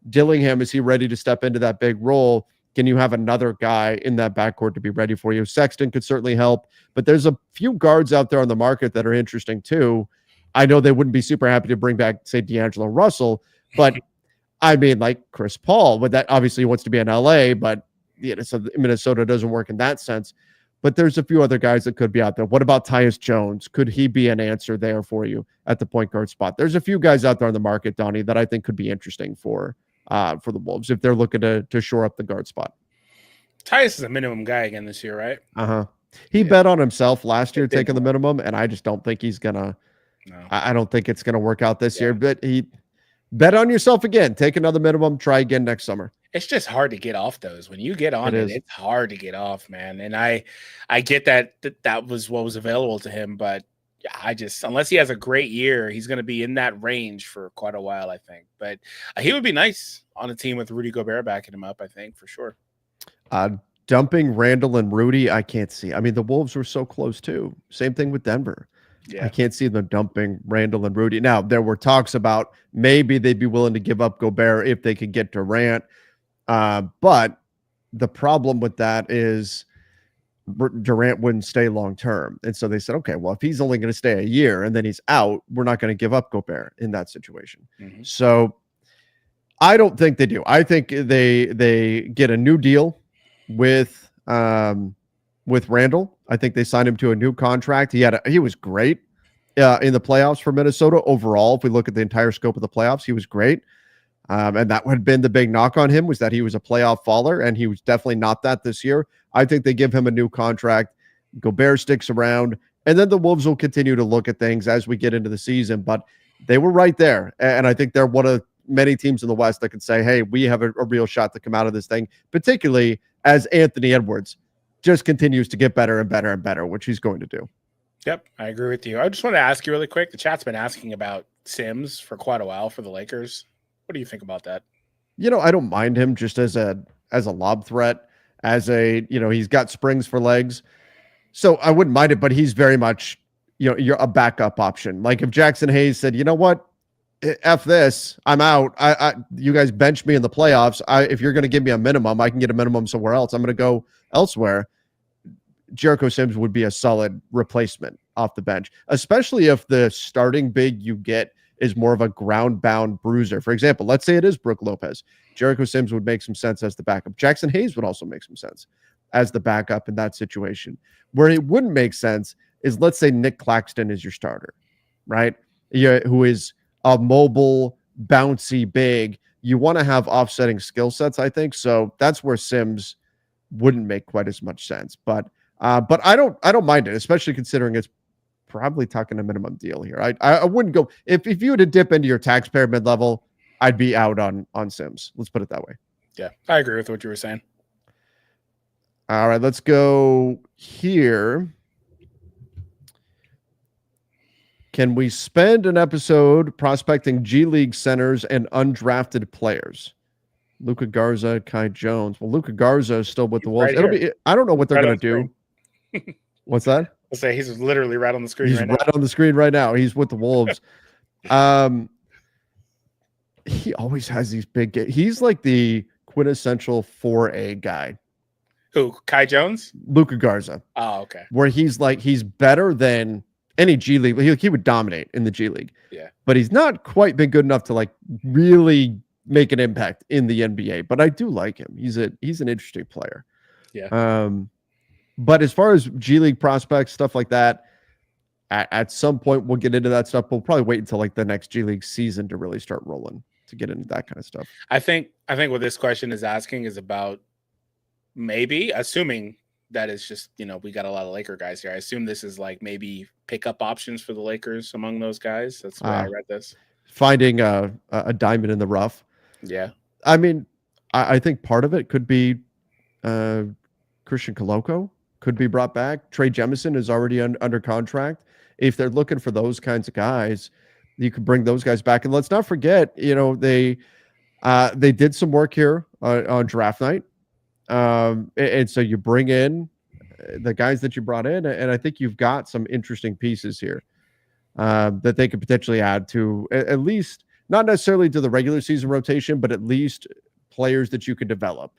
[SPEAKER 1] Dillingham, is he ready to step into that big role? Can you have another guy in that backcourt to be ready for you? Sexton could certainly help, but there's a few guards out there on the market that are interesting too. I know they wouldn't be super happy to bring back, say, D'Angelo Russell, but I mean, like Chris Paul, but that obviously wants to be in LA, but so Minnesota doesn't work in that sense. But there's a few other guys that could be out there. What about Tyus Jones? Could he be an answer there for you at the point guard spot? There's a few guys out there on the market, Donnie, that I think could be interesting for the Wolves if they're looking to shore up the guard spot.
[SPEAKER 2] Tyus is a minimum guy again this year, right?
[SPEAKER 1] He bet on himself last year taking the minimum, and I just don't think he's gonna.
[SPEAKER 2] No.
[SPEAKER 1] I don't think it's gonna work out this year. But he bet on yourself again. Take another minimum. Try again next summer.
[SPEAKER 2] It's just hard to get off those. When you get on it's hard to get off, man. And I get that was what was available to him, but I just, unless he has a great year, he's going to be in that range for quite a while, I think. But he would be nice on a team with Rudy Gobert backing him up, I think, for sure.
[SPEAKER 1] Dumping Randall and Rudy, I can't see. I mean, the Wolves were so close too. Same thing with Denver. Yeah. I can't see them dumping Randall and Rudy. Now, there were talks about maybe they'd be willing to give up Gobert if they could get Durant. But the problem with that is Durant wouldn't stay long term. And so they said, okay, well, if he's only going to stay a year and then he's out, we're not going to give up Gobert in that situation. Mm-hmm. So I don't think they do. I think they get a new deal with Randall. I think they signed him to a new contract. He was great in the playoffs for Minnesota overall. If we look at the entire scope of the playoffs, he was great. And that had been the big knock on him, was that he was a playoff faller, and he was definitely not that this year. I think they give him a new contract. Gobert sticks around, and then the Wolves will continue to look at things as we get into the season. But they were right there, and I think they're one of many teams in the West that can say, hey, we have a real shot to come out of this thing, particularly as Anthony Edwards just continues to get better and better and better, which he's going to do.
[SPEAKER 2] Yep, I agree with you. I just want to ask you really quick. The chat's been asking about Sims for quite a while for the Lakers. What do you think about that?
[SPEAKER 1] I don't mind him just as a lob threat, he's got springs for legs. So I wouldn't mind it, but he's very much, you're a backup option. Like if Jackson Hayes said, you know what, F this, I'm out. You guys bench me in the playoffs. If you're going to give me a minimum, I can get a minimum somewhere else. I'm going to go elsewhere. Jericho Sims would be a solid replacement off the bench, especially if the starting big you get is more of a ground-bound bruiser. For example, let's say it is Brook Lopez. Jericho Sims would make some sense as the backup. Jackson Hayes would also make some sense as the backup in that situation. Where it wouldn't make sense is, let's say Nick Claxton is your starter, right? Who is a mobile, bouncy big. You want to have offsetting skill sets, I think. So that's where Sims wouldn't make quite as much sense. But I don't mind it, especially considering it's probably talking a minimum deal here. I wouldn't go if you were to dip into your taxpayer mid-level, I'd be out on Sims. Let's put it that way.
[SPEAKER 2] Yeah, I agree with what you were saying.
[SPEAKER 1] All right, let's go here. Can we spend an episode prospecting G League centers and undrafted players? Luka Garza, Kai Jones. Well, Luka Garza is still with the Wolves. I don't know what they're going to do. What's that?
[SPEAKER 2] I'll say he's literally right on the screen.
[SPEAKER 1] He's right on the screen right now. He's with the Wolves. He always has these big. He's like the quintessential 4A guy.
[SPEAKER 2] Who? Kai Jones?
[SPEAKER 1] Luka Garza.
[SPEAKER 2] Oh, okay.
[SPEAKER 1] Where he's better than any G League. He would dominate in the G League.
[SPEAKER 2] Yeah. But
[SPEAKER 1] he's not quite been good enough to really make an impact in the NBA. But I do like him. He's an interesting player.
[SPEAKER 2] Yeah.
[SPEAKER 1] But as far as G League prospects, stuff like that, at some point we'll get into that stuff. We'll probably wait until the next G League season to really start rolling to get into that kind of stuff.
[SPEAKER 2] I think what this question is asking is about maybe, assuming that is just, we got a lot of Laker guys here. I assume this is like maybe pickup options for the Lakers among those guys. That's the way I read this.
[SPEAKER 1] Finding a diamond in the rough.
[SPEAKER 2] Yeah.
[SPEAKER 1] I mean, I think part of it could be Christian Koloko could be brought back. Trey Jemison is already under contract. If they're looking for those kinds of guys, you could bring those guys back. And let's not forget, they did some work here on draft night. And so you bring in the guys that you brought in, and I think you've got some interesting pieces here that they could potentially add to at least, not necessarily to the regular season rotation, but at least players that you could develop.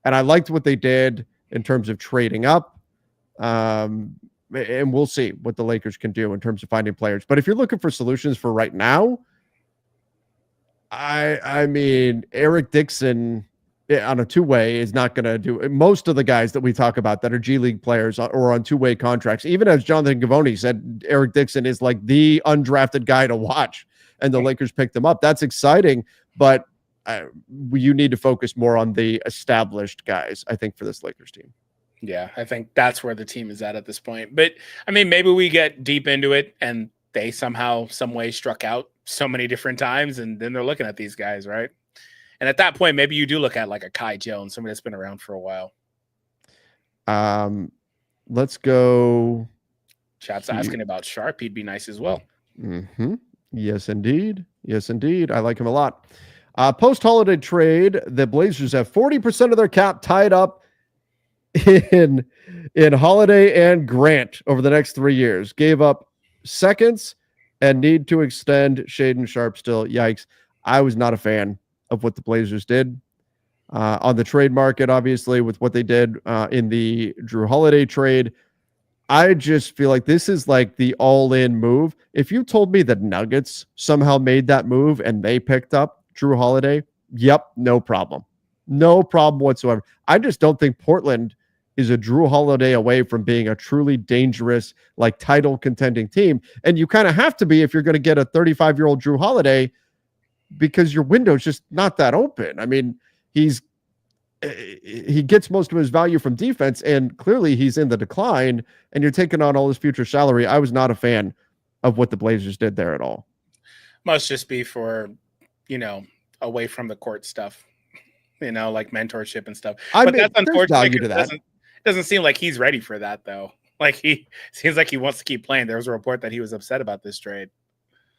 [SPEAKER 1] And I liked what they did in terms of trading up. And we'll see what the Lakers can do in terms of finding players. But if you're looking for solutions for right now, I mean, Eric Dixon on a two-way is not going to do. Most of the guys that we talk about that are G League players or on two-way contracts, even as Jonathan Givony said, Eric Dixon is like the undrafted guy to watch, and the Lakers picked him up. That's exciting, but you need to focus more on the established guys, I think, for this Lakers team.
[SPEAKER 2] Yeah, I think that's where the team is at this point. But, I mean, maybe we get deep into it and they somehow, some way struck out so many different times, and then they're looking at these guys, right? And at that point, maybe you do look at like a Kai Jones, somebody that's been around for a while.
[SPEAKER 1] Let's go.
[SPEAKER 2] Chat's asking about Sharp. He'd be nice as well.
[SPEAKER 1] Mm-hmm. Yes, indeed. Yes, indeed. I like him a lot. Post-holiday trade, the Blazers have 40% of their cap tied up in Holiday and Grant over the next 3 years. Gave up seconds and need to extend Shaedon Sharpe still. Yikes. I was not a fan of what the Blazers did on the trade market, obviously, with what they did in the Drew Holiday trade. I just feel like this is like the all-in move. If you told me that Nuggets somehow made that move and they picked up Drew Holiday, yep, no problem. No problem whatsoever. I just don't think Portland is a Drew Holiday away from being a truly dangerous, like, title contending team. And you kind of have to be if you're going to get a 35-year-old Drew Holiday, because your window is just not that open. I mean, he gets most of his value from defense, and clearly he's in the decline, and you're taking on all his future salary. I was not a fan of what the Blazers did there at all.
[SPEAKER 2] Must just be for, away from the court stuff, like mentorship and stuff.
[SPEAKER 1] But
[SPEAKER 2] that's unfortunate.
[SPEAKER 1] To that.
[SPEAKER 2] Doesn't seem like he's ready for that, though. Like, he seems like he wants to keep playing. There was a report that he was upset about this trade.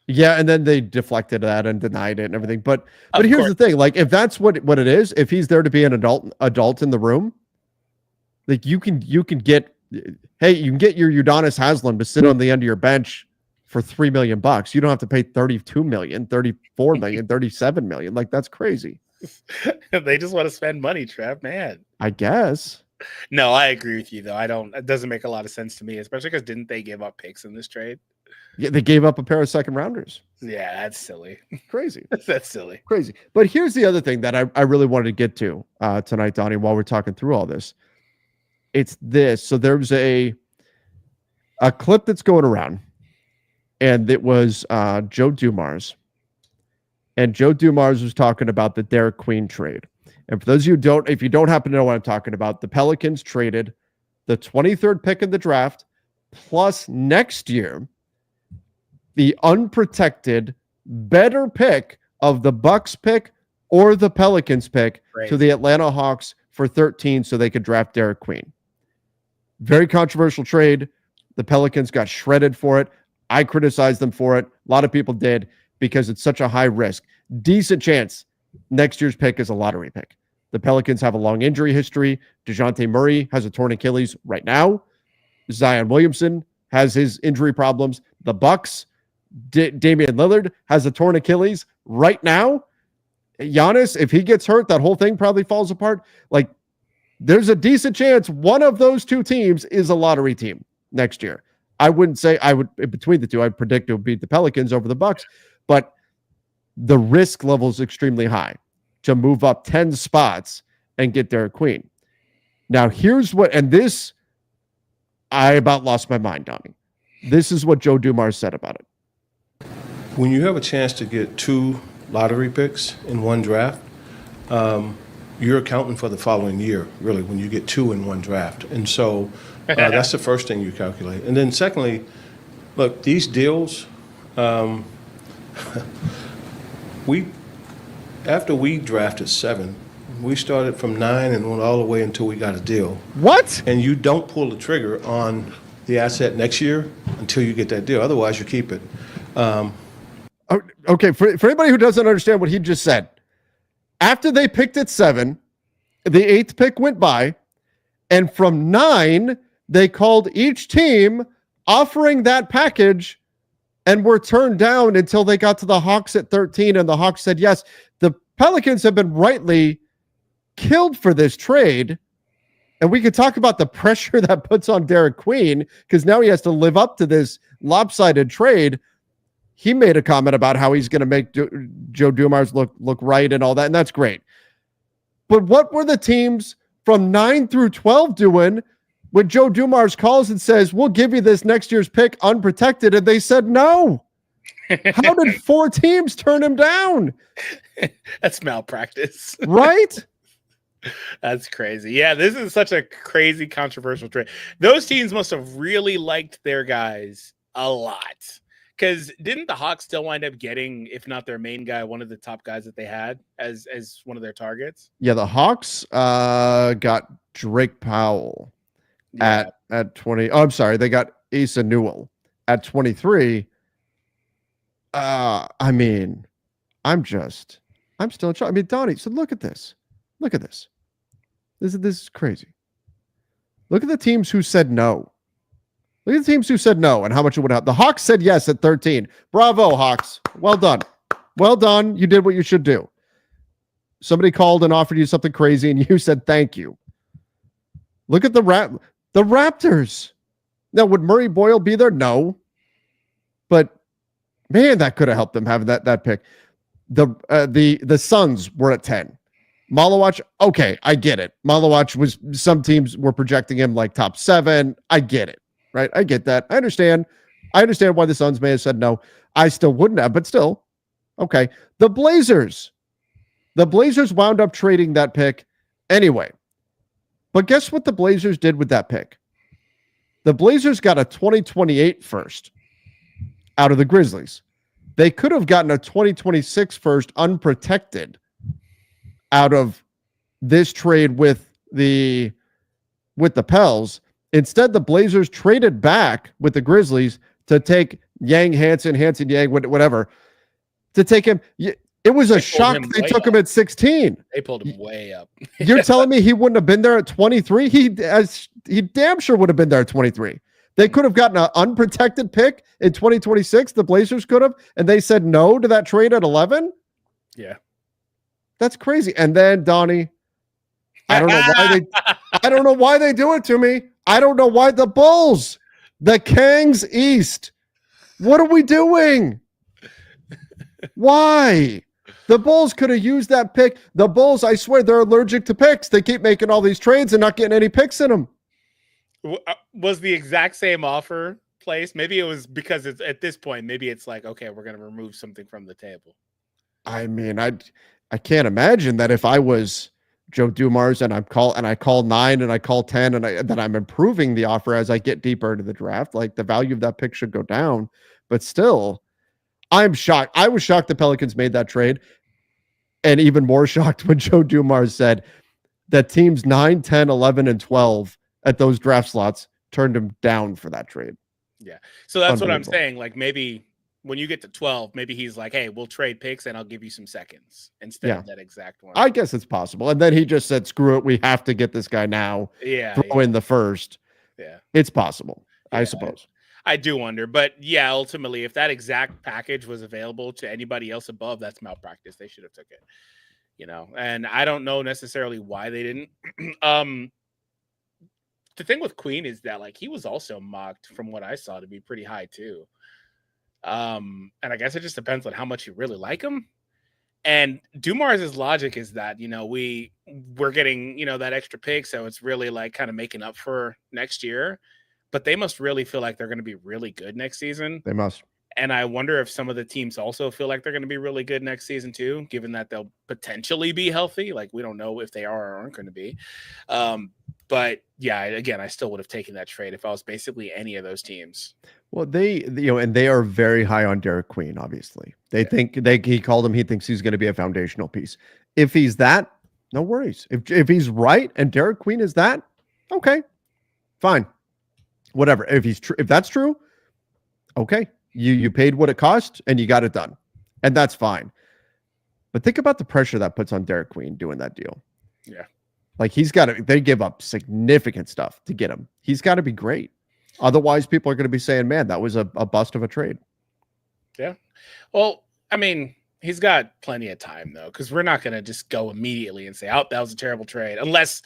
[SPEAKER 1] Yeah, and then they deflected that and denied it and everything. But here's the thing: like, if that's what it is, if he's there to be an adult in the room, like you can get your Udonis Haslem to sit on the end of your bench for $3 million. You don't have to pay $32 million, $34 million, $37 million. Like, that's crazy.
[SPEAKER 2] They just want to spend money, Trev, man.
[SPEAKER 1] I guess.
[SPEAKER 2] No, I agree with you though. It doesn't make a lot of sense to me, especially because didn't they give up picks in this trade?
[SPEAKER 1] Yeah, they gave up a pair of second rounders.
[SPEAKER 2] Yeah, that's silly.
[SPEAKER 1] Crazy.
[SPEAKER 2] That's silly.
[SPEAKER 1] Crazy. But here's the other thing that I really wanted to get to tonight, Donnie, while we're talking through all this. It's this. So there's a clip that's going around, and it was Joe Dumars. And Joe Dumars was talking about the Derek Queen trade. And for those of you if you don't happen to know what I'm talking about, the Pelicans traded the 23rd pick in the draft, plus next year, the unprotected better pick of the Bucks pick or the Pelicans pick to the Atlanta Hawks for 13 so they could draft Derek Queen. Very controversial trade. The Pelicans got shredded for it. I criticized them for it. A lot of people did because it's such a high risk. Decent chance next year's pick is a lottery pick. The Pelicans have a long injury history. DeJounte Murray has a torn Achilles right now. Zion Williamson has his injury problems. The Bucks, Damian Lillard has a torn Achilles right now. Giannis, if he gets hurt, that whole thing probably falls apart. Like, there's a decent chance one of those two teams is a lottery team next year. I wouldn't say between the two, I'd predict it would beat the Pelicans over the Bucks, but the risk level is extremely high to move up 10 spots and get Derek Queen. Now, here's what, and this, I about lost my mind, Donnie. This is what Joe Dumars said about it.
[SPEAKER 3] When you have a chance to get two lottery picks in one draft, you're accounting for the following year, really, when you get 2 in one draft. And so that's the first thing you calculate. And then secondly, look, these deals, we after we drafted 7, we started from 9 and went all the way until we got a deal.
[SPEAKER 1] What?
[SPEAKER 3] And you don't pull the trigger on the asset next year until you get that deal. Otherwise, you keep it.
[SPEAKER 1] Okay, for anybody who doesn't understand what he just said, after they picked at 7, the 8th pick went by, and from 9, they called each team offering that package and were turned down until they got to the Hawks at 13, and the Hawks said yes. The Pelicans have been rightly killed for this trade, and we could talk about the pressure that puts on Derek Queen because now he has to live up to this lopsided trade. He made a comment about how he's going to make Joe Dumars look right and all that, and that's great. But what were the teams from 9 through 12 doing when Joe Dumars calls and says, we'll give you this next year's pick unprotected, and they said no? How did 4 teams turn him down?
[SPEAKER 2] That's malpractice.
[SPEAKER 1] Right?
[SPEAKER 2] That's crazy. Yeah, this is such a crazy, controversial trade. Those teams must have really liked their guys a lot. Because didn't the Hawks still wind up getting, if not their main guy, one of the top guys that they had as one of their targets?
[SPEAKER 1] Yeah, the Hawks got Drake Powell at 20. Oh, I'm sorry. They got Asa Newell at 23. I mean, I'm still in shock. I mean, Donnie, so look at this. Look at this. This is crazy. Look at the teams who said no. Look at the teams who said no and how much it would help. The Hawks said yes at 13. Bravo, Hawks. Well done. Well done. You did what you should do. Somebody called and offered you something crazy and you said thank you. Look at the Raptors. Now, would Murray Boyle be there? No. But man, that could have helped them having that pick. The Suns were at 10. Malawach, okay, I get it. Malawach was, some teams were projecting him like top 7. I get it. Right? I get that. I understand why the Suns may have said no. I still wouldn't have, but still. Okay. The Blazers wound up trading that pick anyway. But guess what the Blazers did with that pick? The Blazers got a 2028 first out of the Grizzlies. They could have gotten a 2026 first unprotected out of this trade with the Pels. Instead, the Blazers traded back with the Grizzlies to take Hansen, Yang, whatever, to take him. It was a shock they took him at 16.
[SPEAKER 2] They pulled him way up.
[SPEAKER 1] You're telling me he wouldn't have been there at 23? He damn sure would have been there at 23. They could have gotten an unprotected pick in 2026. The Blazers could have, and they said no to that trade at 11.
[SPEAKER 2] Yeah,
[SPEAKER 1] that's crazy. And then Donnie, I don't know why they do it to me. I don't know why the Bulls, the Kangs East. What are we doing? Why? The Bulls could have used that pick. The Bulls, I swear, they're allergic to picks. They keep making all these trades and not getting any picks in them.
[SPEAKER 2] Was the exact same offer placed? Maybe it was because it's at this point, maybe it's like, okay, we're going to remove something from the table.
[SPEAKER 1] I mean, I can't imagine that if I was Joe Dumars and I call 9 and I call 10 and that I'm improving the offer as I get deeper into the draft. Like the value of that pick should go down, but still, I'm shocked. I was shocked the Pelicans made that trade, and even more shocked when Joe Dumars said that teams 9, 10, 11, and 12 at those draft slots turned him down for that trade.
[SPEAKER 2] Yeah, so that's what I'm saying. Like maybe when you get to 12, maybe he's like, hey, we'll trade picks and I'll give you some seconds instead of that exact one.
[SPEAKER 1] I guess it's possible. And then he just said, screw it. We have to get this guy now.
[SPEAKER 2] Yeah.
[SPEAKER 1] Throw in the first.
[SPEAKER 2] Yeah.
[SPEAKER 1] It's possible, I suppose.
[SPEAKER 2] I do wonder. But yeah, ultimately, if that exact package was available to anybody else above, that's malpractice. They should have took it. And I don't know necessarily why they didn't. The thing with Queen is that like he was also mocked from what I saw to be pretty high too. And I guess it just depends on how much you really like him. And Dumars' logic is that, we're getting, that extra pick. So it's really like kind of making up for next year, but they must really feel like they're going to be really good next season.
[SPEAKER 1] They must.
[SPEAKER 2] And I wonder if some of the teams also feel like they're going to be really good next season too, given that they'll potentially be healthy. Like we don't know if they are or aren't going to be. But yeah, again, I still would have taken that trade if I was basically any of those teams.
[SPEAKER 1] Well, and they are very high on Derek Queen, obviously. He called him, he thinks he's going to be a foundational piece. If he's that, no worries. If he's right and Derek Queen is that, okay, fine. Whatever. If that's true, okay. You paid what it cost and you got it done. And that's fine. But think about the pressure that puts on Derek Queen doing that deal.
[SPEAKER 2] Yeah.
[SPEAKER 1] Like they give up significant stuff to get him. He's got to be great. Otherwise, people are going to be saying, man, that was a bust of a trade.
[SPEAKER 2] Yeah. Well, I mean, he's got plenty of time, though, because we're not going to just go immediately and say, oh, that was a terrible trade. Unless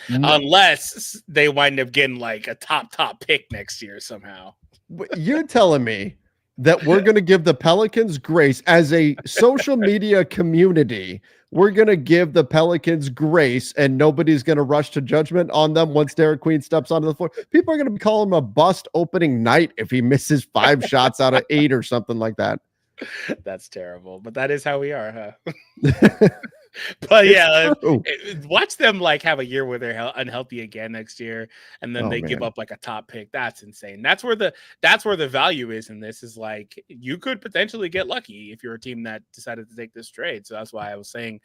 [SPEAKER 2] they wind up getting like a top pick next year somehow.
[SPEAKER 1] You're telling me that we're going to give the Pelicans grace as a social media community. We're going to give the Pelicans grace and nobody's going to rush to judgment on them once Derek Queen steps onto the floor. People are going to be calling him a bust opening night if he misses 5 shots out of 8 or something like that.
[SPEAKER 2] That's terrible, but that is how we are, huh? But yeah, watch them like have a year where they're unhealthy again next year, and then they give up like a top pick. That's insane. That's where the value is in this. Is like you could potentially get lucky if you're a team that decided to take this trade. So that's why I was saying,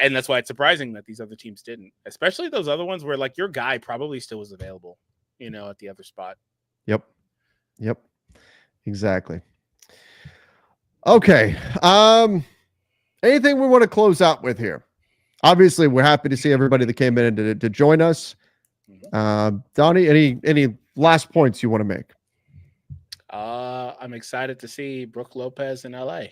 [SPEAKER 2] and that's why it's surprising that these other teams didn't, especially those other ones where like your guy probably still was available, at the other spot.
[SPEAKER 1] Yep, exactly. Okay. Anything we want to close out with here? Obviously, we're happy to see everybody that came in to join us. Donnie, any last points you want to make?
[SPEAKER 2] I'm excited to see Brook Lopez in LA.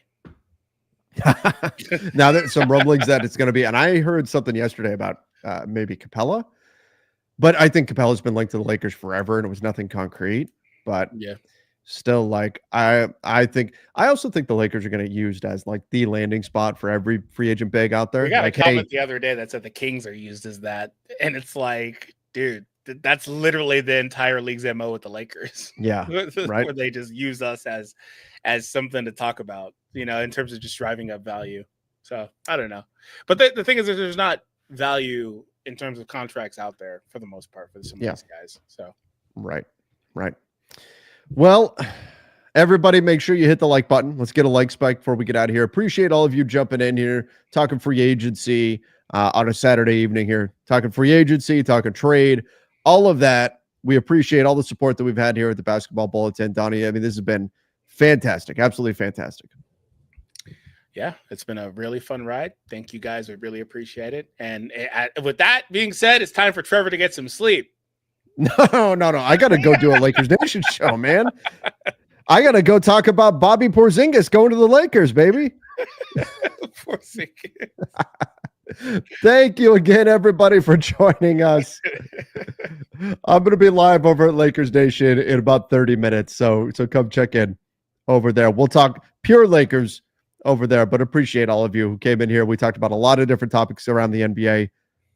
[SPEAKER 1] Now that some rumblings that it's going to be, and I heard something yesterday about maybe Capella, but I think Capella's been linked to the Lakers forever, and it was nothing concrete. But
[SPEAKER 2] yeah.
[SPEAKER 1] Still, like I also think the Lakers are going to use as like the landing spot for every free agent big out there.
[SPEAKER 2] We got
[SPEAKER 1] like,
[SPEAKER 2] a comment the other day that said the Kings are used as that, and it's like, dude, that's literally the entire league's MO with the Lakers.
[SPEAKER 1] Yeah, right.
[SPEAKER 2] Where they just use us as something to talk about, in terms of just driving up value. So I don't know, but the thing is that there's not value in terms of contracts out there for the most part for some of these guys. So
[SPEAKER 1] right. Well, everybody make sure you hit the like button. Let's get a like spike before we get out of here. Appreciate all of you jumping in here, talking free agency on a Saturday evening here, talking free agency, talking trade, all of that. We appreciate all the support that we've had here at the Basketball Bulletin. Donnie, I mean, this has been fantastic. Absolutely fantastic.
[SPEAKER 2] Yeah, it's been a really fun ride. Thank you guys. We really appreciate it. And with that being said, it's time for Trevor to get some sleep.
[SPEAKER 1] No. I got to go do a Lakers Nation show, man. I got to go talk about Bobby Porzingis going to the Lakers, baby.
[SPEAKER 2] Porzingis.
[SPEAKER 1] Thank you again, everybody, for joining us. I'm going to be live over at Lakers Nation in about 30 minutes. So come check in over there. We'll talk pure Lakers over there, but appreciate all of you who came in here. We talked about a lot of different topics around the NBA.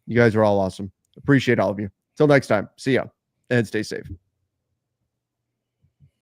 [SPEAKER 1] You guys are all awesome. Appreciate all of you. Till next time, see ya and stay safe.